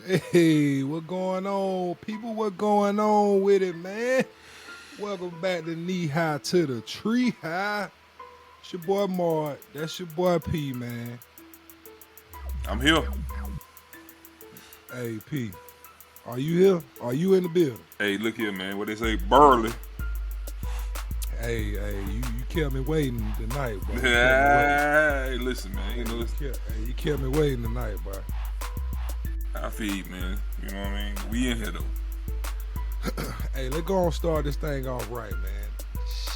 Hey, what going on, people? What going on with it, man? Welcome back to Knee High to the Tree High. It's your boy Mart. That's your boy P, man. I'm here. Hey, P, are you here? Are you in the building? Hey, look here, man. What they say, burly. Hey, you kept me waiting tonight, bro. Hey, listen, man. You know, You kept me waiting tonight, bro. I feed, man. You know what I mean? We in here though. Hey, let's go and start this thing off right, man.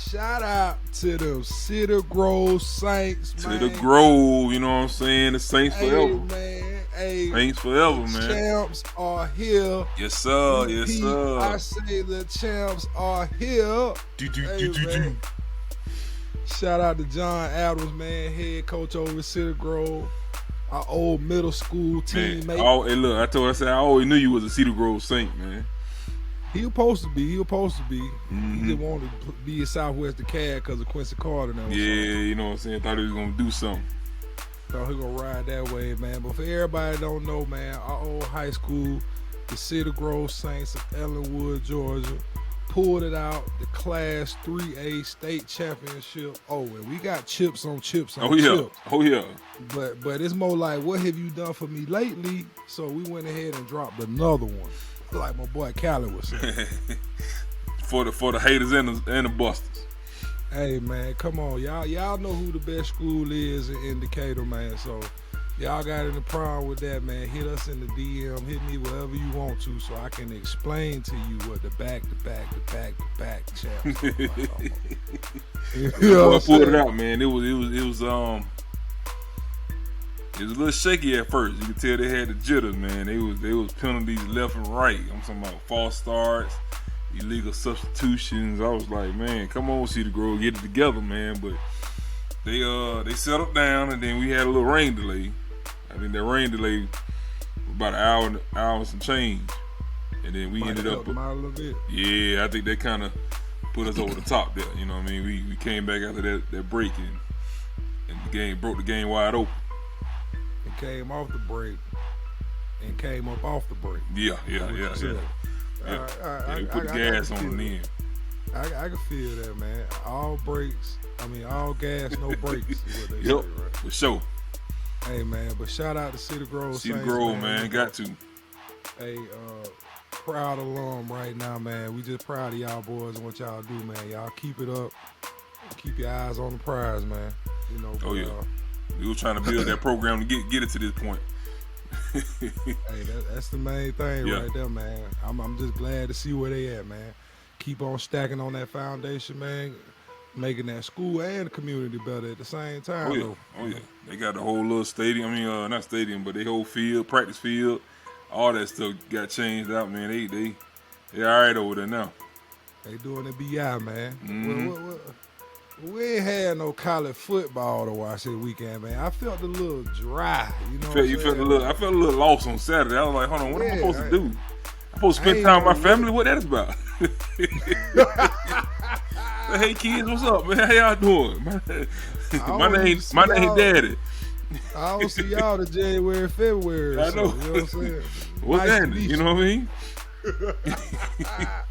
Shout out to the Cedar Grove Saints, man. To the Grove, you know what I'm saying? The Saints forever. Man. Hey, Saints forever, man. Champs are here. Yes, sir. Yes, Repeat, sir. I say the champs are here. Man. Shout out to John Adams, man, head coach over at Cedar Grove. Our old middle school teammate. Hey, look, I said I always knew you was a Cedar Grove Saint, man. He was supposed to be. Mm-hmm. He didn't want to be a Southwest DeKalb because of Quincy Carter. Yeah, you know what I'm saying? Thought he was going to do something. Thought he going to ride that way, man. But for everybody that don't know, man, our old high school, the Cedar Grove Saints of Ellenwood, Georgia, pulled it out, the Class 3A state championship. Oh, and we got chips on chips. Oh, yeah. But it's more like, what have you done for me lately? So we went ahead and dropped another one, like my boy Callie was saying. for the haters and the busters. Hey, man, come on. Y'all know who the best school is in Decatur, man. So y'all got any problem with that, man, hit us in the DM. Hit me wherever you want to so I can explain to you what the back champs look like. You know what I pulled it out, man. It was a little shaky at first. You could tell they had the jitters, man. They was penalties left and right. I'm talking about false starts, illegal substitutions. I was like, man, come on, Cedar Grove, get it together, man. But they settled down, and then we had a little rain delay. I think that rain delay was about an hour and some change, and then we ended up. A little bit. Yeah, I think that kind of put us over the top there. You know what I mean? We came back after that break, and the game broke the game wide open. It came off the break and came up off the break. Yeah. We put the gas on the end. I can feel that, man. All gas, no brakes is what they Yep, say, right? for sure. Hey, man, but shout out to Cedar Grove. Cedar Saints, Grove, man, got to. Hey, proud alum right now, man. We just proud of y'all boys and what y'all do, man. Y'all keep it up. Keep your eyes on the prize, man. You know. Oh yeah. We were trying to build that program to get it to this point. Hey, that's the main thing right there, man. I'm just glad to see where they at, man. Keep on stacking on that foundation, man. Making that school and the community better at the same time. Oh yeah. They got the whole little stadium. I mean, not stadium, but they whole field, practice field, all that stuff got changed out, man. They all right over there now. They doing the BI, man. Mm-hmm. We ain't had no college football to watch this weekend, man. I felt a little dry. You know, I felt a little lost on Saturday. I was like, hold on, what am I supposed to do? I'm supposed to spend time with my family. What that is about? Hey kids, what's up, man? How y'all doing? My name Daddy. I don't see y'all to January, February. I know. So, you know what I'm saying? What's nice that? You know what I mean?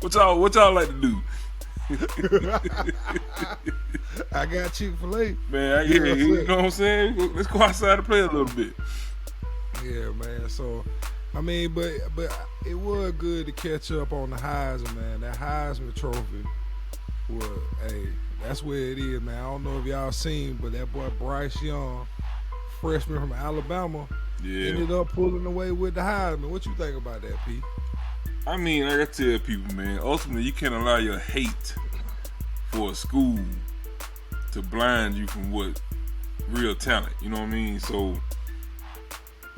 What y'all like to do? I got Chick-fil-A. Man, you know what I'm saying? Let's go outside and play a little bit. Yeah, man. So, I mean, but it was good to catch up on the Heisman, man. That Heisman Trophy was, hey, that's where it is, man. I don't know if y'all seen, but that boy Bryce Young, freshman from Alabama, ended up pulling away with the Heisman. What you think about that, P? I mean, like I tell people, man, ultimately you can't allow your hate for a school to blind you from what real talent. You know what I mean? So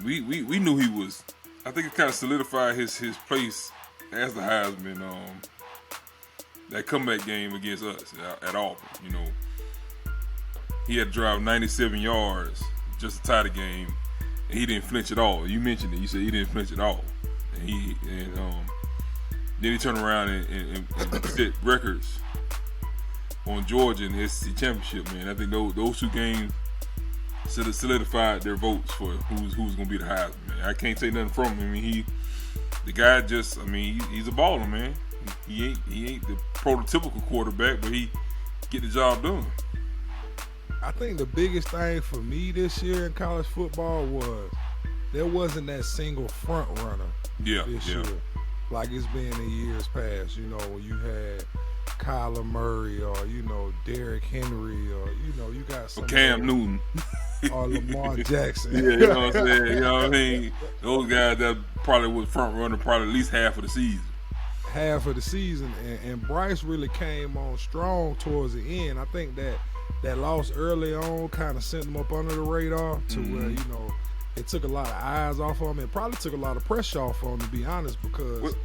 we knew he was. I think it kind of solidified his place as the Heisman. That comeback game against us at Auburn. You know, he had to drive 97 yards just to tie the game, and he didn't flinch at all. You mentioned it. You said he didn't flinch at all, and then he turned around and set records on Georgia in the SEC championship. Man, I think those two games solidified their votes for who's going to be the Heisman. Man, I can't take nothing from him. I mean, the guy just, I mean, he's a baller, man. He ain't the prototypical quarterback, but he get the job done. I think the biggest thing for me this year in college football was there wasn't that single front runner this year like it's been in years past. You know, when you had Kyler Murray or, you know, Derrick Henry or, you know, you got some Cam Newton or Lamar Jackson. Yeah, you know what I'm saying? You know what I mean? Those guys that probably was front runner probably at least half of the season. Half of the season, and Bryce really came on strong towards the end. I think that loss early on kind of sent him up under the radar to where, you know, it took a lot of eyes off of him. It probably took a lot of pressure off of him, to be honest, because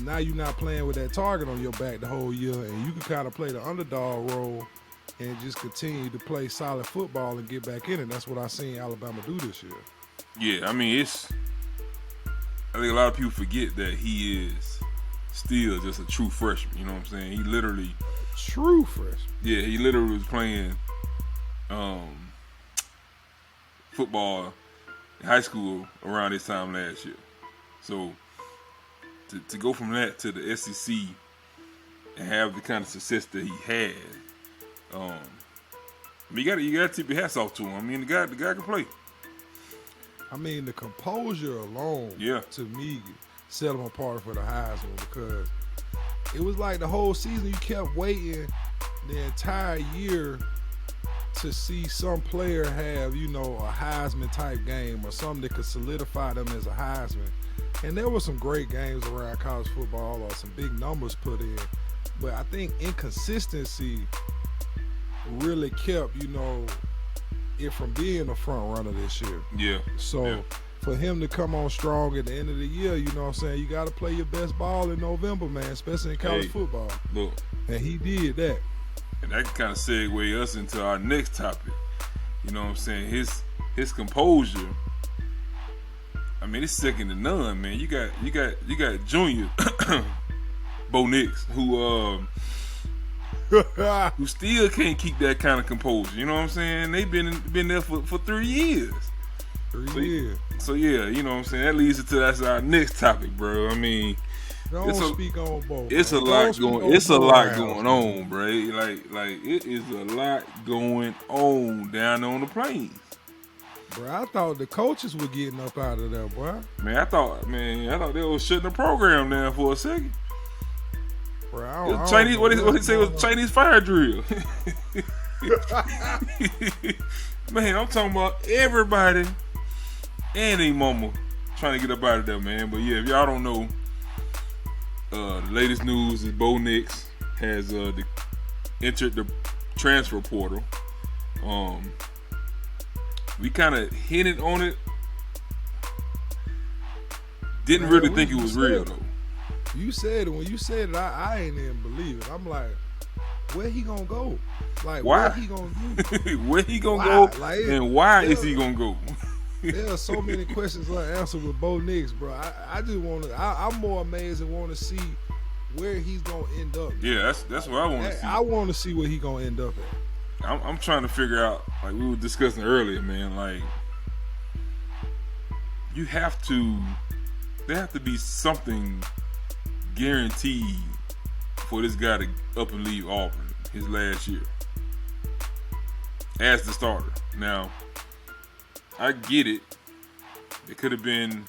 now you're not playing with that target on your back the whole year, and you can kind of play the underdog role and just continue to play solid football and get back in it. That's what I seen Alabama do this year. Yeah, I mean, I think a lot of people forget that he is still just a true freshman. You know what I'm saying? He literally true freshman. Yeah, he literally was playing football in high school around this time last year. So to go from that to the SEC and have the kind of success that he had, I mean, you got to tip your hats off to him. I mean, the guy can play. I mean, the composure alone, to me, set him apart for the Heisman, because it was like the whole season you kept waiting the entire year to see some player have, you know, a Heisman type game or something that could solidify them as a Heisman. And there were some great games around college football or some big numbers put in. But I think inconsistency really kept, you know, it from being a front runner this year. Yeah. So for him to come on strong at the end of the year, you know what I'm saying, you got to play your best ball in November, man, especially in college football. Look. And he did that. And that can kind of segue us into our next topic. You know what I'm saying? His composure, I mean, it's second to none, man. You got Junior Bo Nix, who still can't keep that kind of composure. You know what I'm saying? They've been there for 3 years. 3 years. So yeah, you know what I'm saying? That leads into that's our next topic, bro. I mean, don't speak on Bo. It's a lot going on, bro. Like it is a lot going on down on the plains. Bro, I thought the coaches were getting up out of there, boy. Man, I thought they were shutting the program down for a second. Bro, Chinese, what they say was Chinese fire drill. Man, I'm talking about everybody and their mama trying to get up out of there, man. But yeah, if y'all don't know, the latest news is Bo Nix has entered the transfer portal. We kind of hinted on it. Didn't really think it was real though. You said it. When you said it, I ain't even believe it. I'm like, where he gonna go? Like, why? What he gonna do? Where he gonna go? Like, and why is he gonna go? There are so many questions unanswered with Bo Nix, bro. I just want to. I'm more amazed and want to see where he's gonna end up. Yeah, that's what I want to see. I want to see where he's gonna end up at. I'm trying to figure out, like we were discussing earlier, man. Like, there have to be something guaranteed for this guy to up and leave Auburn his last year as the starter. Now, I get it. There could have been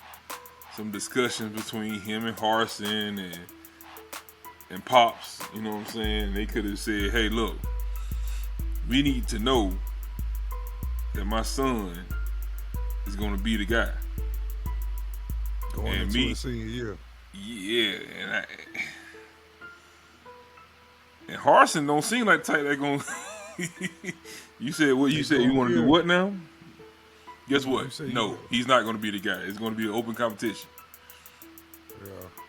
some discussions between him and Harsin and Pops. You know what I'm saying? They could have said, "Hey, look, we need to know that my son is going to be the guy." Going and into the senior year. Yeah, and Harsin don't seem like the type that going. You said what? You said you want to do what now? Guess what? No, he's not going to be the guy. It's going to be an open competition.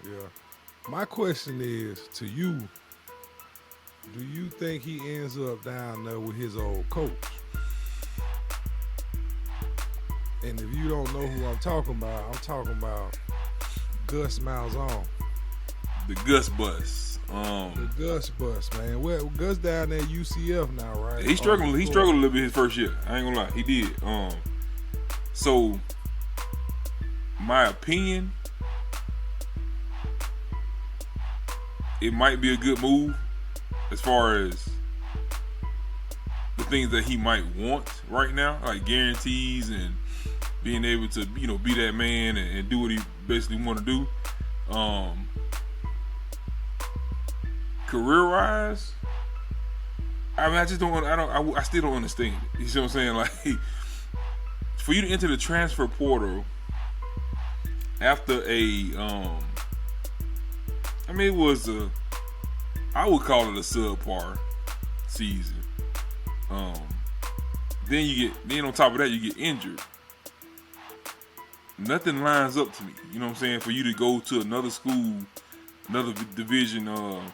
Yeah. My question is to you: do you think he ends up down there with his old coach? And if you don't know who I'm talking about Gus Malzahn. The Gus Bus. The Gus Bus, man. Well, Gus down there at UCF now, right? He struggled a little bit his first year. I ain't gonna lie. He did. So my opinion it might be a good move as far as the things that he might want right now, like guarantees and being able to, be that man and do what he basically want to do. Career-wise, I mean, I still don't understand it. You see what I'm saying? Like, for you to enter the transfer portal after I would call it a subpar season. Then on top of that, you get injured. Nothing lines up to me. You know what I'm saying? For you to go to another school, another division,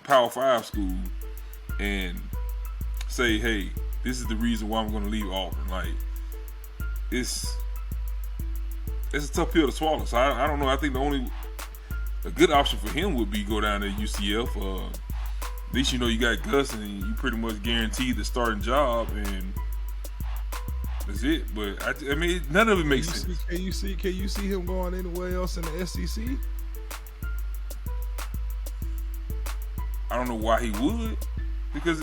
Power 5 school, and say, hey, this is the reason why I'm going to leave Auburn. Like, it's a tough pill to swallow. So I don't know. I think a good option for him would be go down to UCF. At least you got Gus, and you pretty much guaranteed the starting job, and that's it. But I mean, none of it makes sense. Can you see him going anywhere else in the SEC? I don't know why he would, because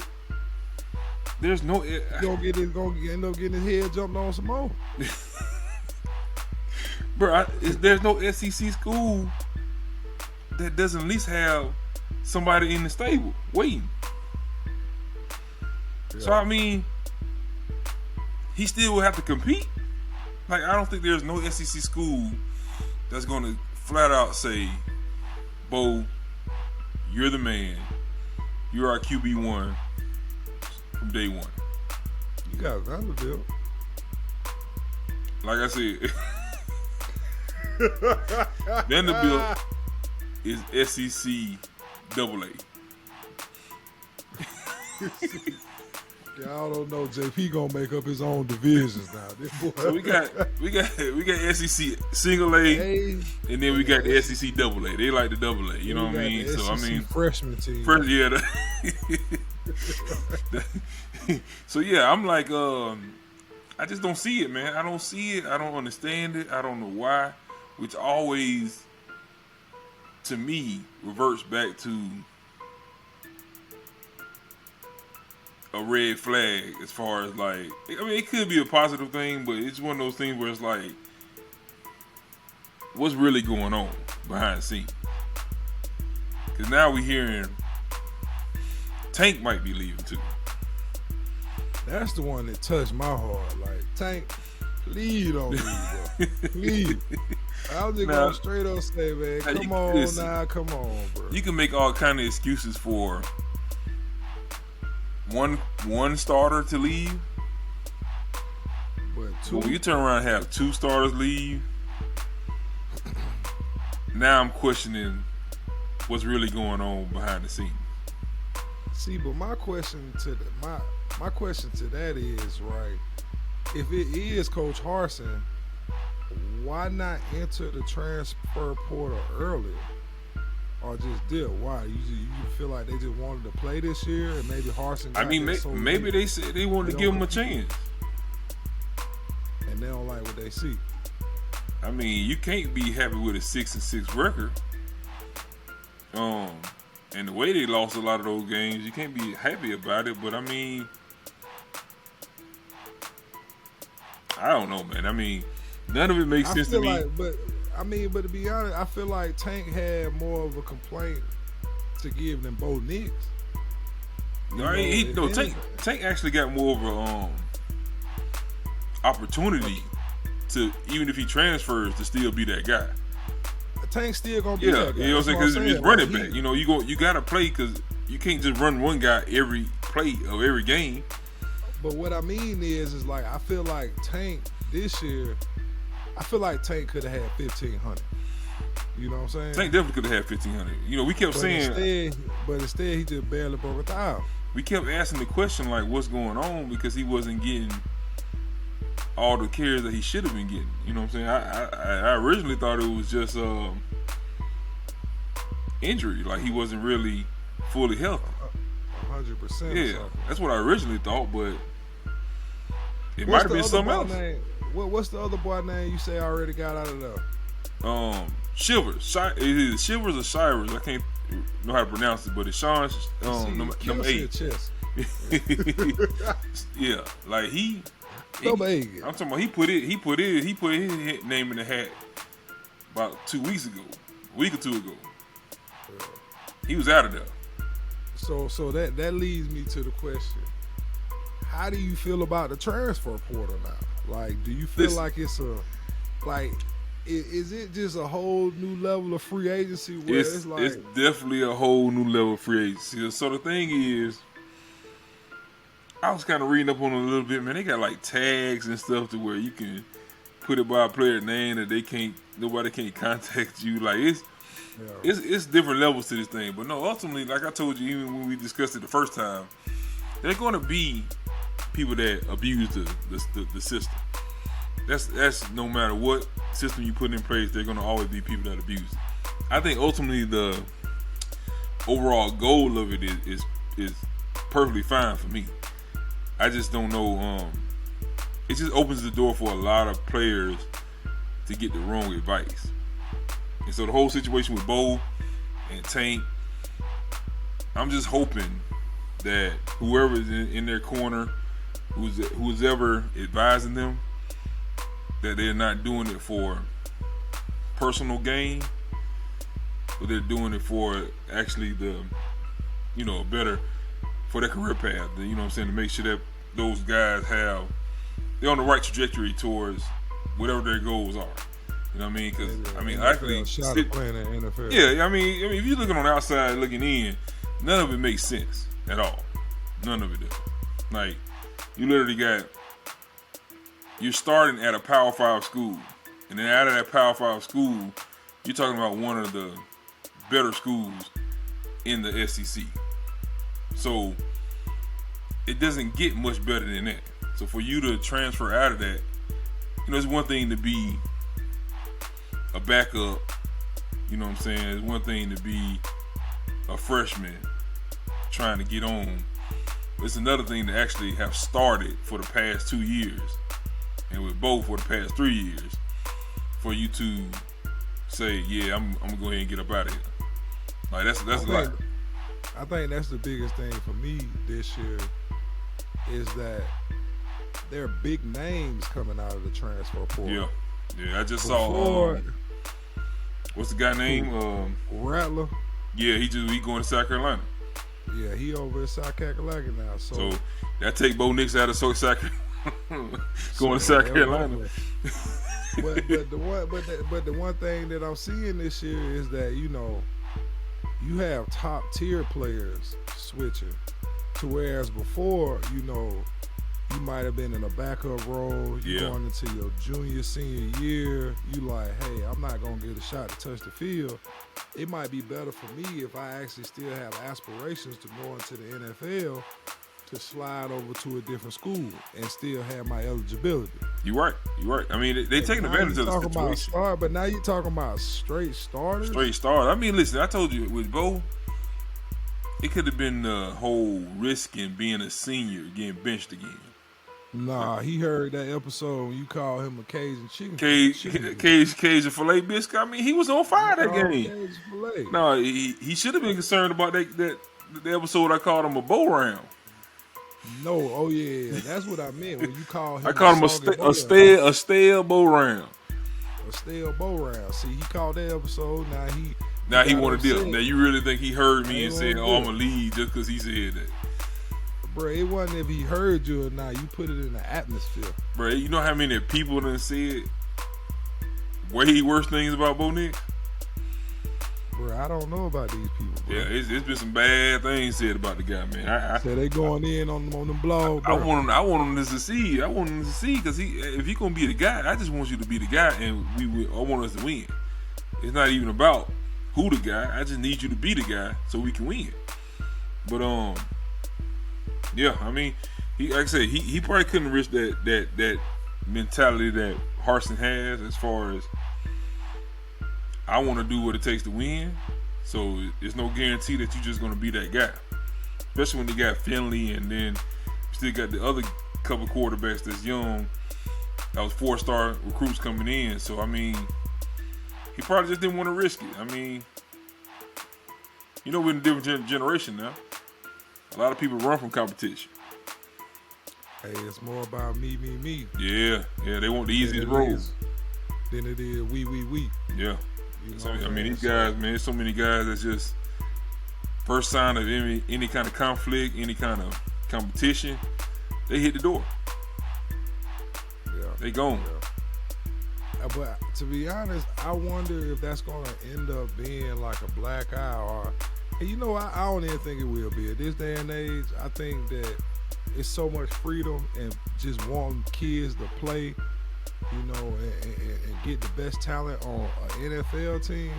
there's no. He's gonna end up getting his head jumped on some more. Bro, there's no SEC school that doesn't at least have somebody in the stable waiting. Yeah. So I mean, he still will have to compete. Like, I don't think there's no SEC school that's going to flat out say, Bo, you're the man. You're our QB1 from day one. You got Vanderbilt. Like I said, Vanderbilt is SEC AA. Y'all don't know. JP gonna make up his own divisions now. This boy. So we got SEC single A, and then we got the SEC AA. They like the AA. You know what I mean? So I mean, freshman team. So yeah, I'm like, I just don't see it, man. I don't see it. I don't understand it. I don't know why. Which always, to me, reverts back to a red flag as far as, like, I mean, it could be a positive thing, but it's one of those things where it's like, what's really going on behind the scenes? Because now we're hearing Tank might be leaving too. That's the one that touched my heart. Like, Tank, please don't leave, bro. Please. I'll just go straight up say, man, come on, bro. You can make all kind of excuses for one starter to leave, but when you turn around and have two starters leave, now I'm questioning what's really going on behind the scenes. See, but my question to that is, right, if it is Coach Harsin, why not enter the transfer portal earlier? Or just did? Why? You feel like they just wanted to play this year, and maybe Harsin. I mean, maybe they said they wanted to give him a chance, and they don't like what they see. I mean, you can't be happy with a 6-6 record. And the way they lost a lot of those games, you can't be happy about it. But I mean, I don't know, man. I mean, none of it makes sense to me. But to be honest, I feel like Tank had more of a complaint to give than Bo Nix. Tank actually got more of a opportunity to, even if he transfers, to still be that guy. Tank's still gonna be that guy. You know what I'm saying? Because it's running back. You gotta play, because you can't just run one guy every play of every game. But what I mean is like, I feel like Tank this year, I feel like Tank could have had 1,500. You know what I'm saying? Tank definitely could have had 1,500. We kept saying, instead he just barely broke 1,000. We kept asking the question, like, what's going on, because he wasn't getting all the carries that he should have been getting. You know what I'm saying? I originally thought it was just injury, like he wasn't really fully healthy. 100%. Yeah, that's what I originally thought, but it might have been something else. What's the other boy name you say already got out of there? Shivers. Is it Shivers or Shivers? I can't. know how to pronounce it, but it's Sean number 8. Yeah, like number 8. I'm talking about he put his name in the hat about 2 weeks ago, a week or two ago. He was out of there. So that leads me to the question: how do you feel about the transfer portal now? Like, do you feel like it's is it just a whole new level of free agency where it's like it's definitely a whole new level of free agency. So the thing is, I was kind of reading up on it a little bit, man. They got like tags and stuff to where you can put it by a player name that nobody can't contact you. Like it's different levels to this thing. But no, ultimately, like I told you, even when we discussed it the first time, they're going to be people that abuse the system. That's no matter what system you put in place, they're going to always be people that abuse it. I think ultimately the overall goal of it is perfectly fine for me. I just don't know. It just opens the door for a lot of players to get the wrong advice. And so the whole situation with Bo and Tank, I'm just hoping that whoever is in their corner, who's ever advising them, that they're not doing it for personal gain, but they're doing it for actually better for their career path. You know what I'm saying? To make sure that those guys they're on the right trajectory towards whatever their goals are. You know what I mean? Because actually, playing in the NFL. Yeah, I mean, if you're looking on the outside looking in, none of it makes sense at all. None of it does. Like, you literally you're starting at a Power 5 school, and then out of that Power 5 school, you're talking about one of the better schools in the SEC. So it doesn't get much better than that. So for you to transfer out of that, it's one thing to be a backup, you know what I'm saying? It's one thing to be a freshman trying to get on. It's another thing to actually have started for the past 2 years, and with both for the past 3 years, for you to say, yeah, I'm gonna go ahead and get up out of here. Like that's a lot. I think that's the biggest thing for me this year is that there are big names coming out of the transfer portal. Yeah. I just saw. What's the guy name? Rattler. Yeah, he going to South Carolina. Yeah, he over in South Carolina now. So that take Bo Nix out of South Carolina, going to South Carolina. But the one thing that I'm seeing this year is that you have top tier players switching to whereas before you might have been in a backup role. You going into your junior, senior year. You like, hey, I'm not going to get a shot to touch the field. It might be better for me if I actually still have aspirations to go into the NFL to slide over to a different school and still have my eligibility. You're right. I mean, they taking advantage of the situation. But now you're talking about straight starters? Straight starters. I mean, listen, I told you with Bo, it could have been the whole risk in being a senior, getting benched again. Nah, he heard that episode when you called him a Cajun chicken. Cajun filet biscuit. I mean, he was on fire that game. No, he should have been concerned about that the episode I called him a bow round. No, oh yeah, that's what I meant when you called him. I called him a stale bow round. A stale bow round. See, he called that episode. Now he want to deal. Now you really think he heard me and said, "Oh, I'm gonna leave" just because he said that? Bro, it wasn't if he heard you or not. You put it in the atmosphere. Bro, you know how many people done said way worse things about Bo Nix? Bro, I don't know about these people, bro. Yeah, it's been some bad things said about the guy, man. So they going in on the blog, bro. I want him to succeed. I want him to succeed because if he gonna be the guy, I just want you to be the guy, and I want us to win. It's not even about who the guy. I just need you to be the guy so we can win. But yeah, I mean, like I said, he probably couldn't risk that mentality that Harsin has as far as I want to do what it takes to win. So it's no guarantee that you're just going to be that guy, especially when you got Finley and then you still got the other couple quarterbacks that's young. That was 4-star recruits coming in. So I mean, he probably just didn't want to risk it. I mean, You know, we're in a different generation now. A lot of people run from competition. Hey, it's more about me. Yeah, they want the easiest road. Than it is we. Yeah. You know So, I mean, these guys, man, there's so many guys that's just first sign of any kind of conflict, any kind of competition, they hit the door. Yeah. They gone. Yeah. But to be honest, I wonder if that's gonna end up being like a black eye, or you know, I don't even think it will be. At this day and age, I think that it's so much freedom and just wanting kids to play, you know, and get the best talent on an NFL team,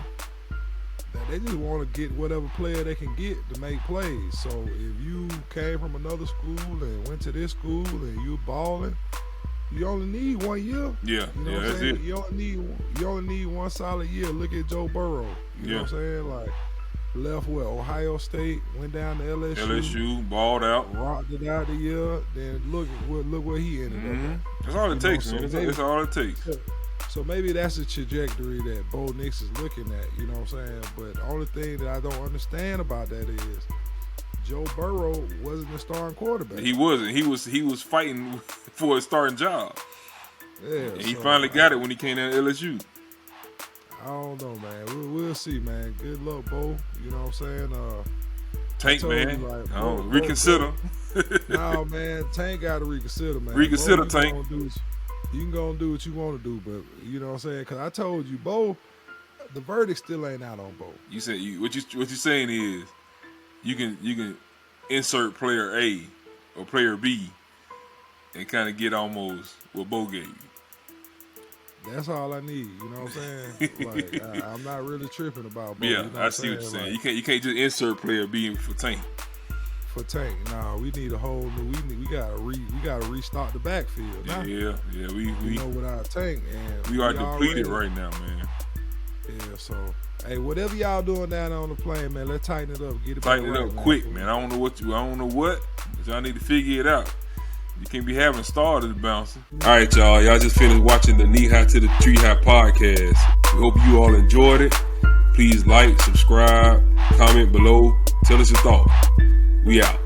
that they just want to get whatever player they can get to make plays. So if you came from another school and went to this school and you balling, you only need 1 year. Yeah, you know what I'm that's saying? it. You only need one solid year. Look at Joe Burrow. You know what I'm saying? Like, left Ohio State, went down to LSU, balled out, rocked it out the year. Then look where he ended up. That's all it takes, man. That's all it takes. So maybe that's the trajectory that Bo Nix is looking at. You know what I'm saying? But the only thing that I don't understand about that is Joe Burrow wasn't the starting quarterback. He wasn't. He was fighting for a starting job. Yeah, and he finally got it when he came to LSU. I don't know, man. We'll see, man. Good luck, Bo. You know what I'm saying? Tank, man. Reconsider. No, man. Tank got to reconsider, man. Reconsider, Bo, Tank. You can go and do what you want to do, but you know what I'm saying? Because I told you, Bo, the verdict still ain't out on Bo. You said what you're saying is you can insert player A or player B and kind of get almost what Bo gave you. That's all I need. You know what I'm saying? Like, I'm not really tripping about Bo. Yeah, you know I see what you're saying. Like, You can't just insert player B for Tank. For Tank, nah, we need a whole new. We gotta restock the backfield. Now. Yeah. We know without Tank, and we are depleted right now, man. Yeah, so hey, whatever y'all doing down there on the plane, man, let's tighten it up. Get it tighten it right, up quick, man. I don't know what, but y'all need to figure it out. You can't be having started bouncing. All right, y'all. Y'all just finished watching the Knee High to the Tree High podcast. We hope you all enjoyed it. Please like, subscribe, comment below. Tell us your thoughts. We out.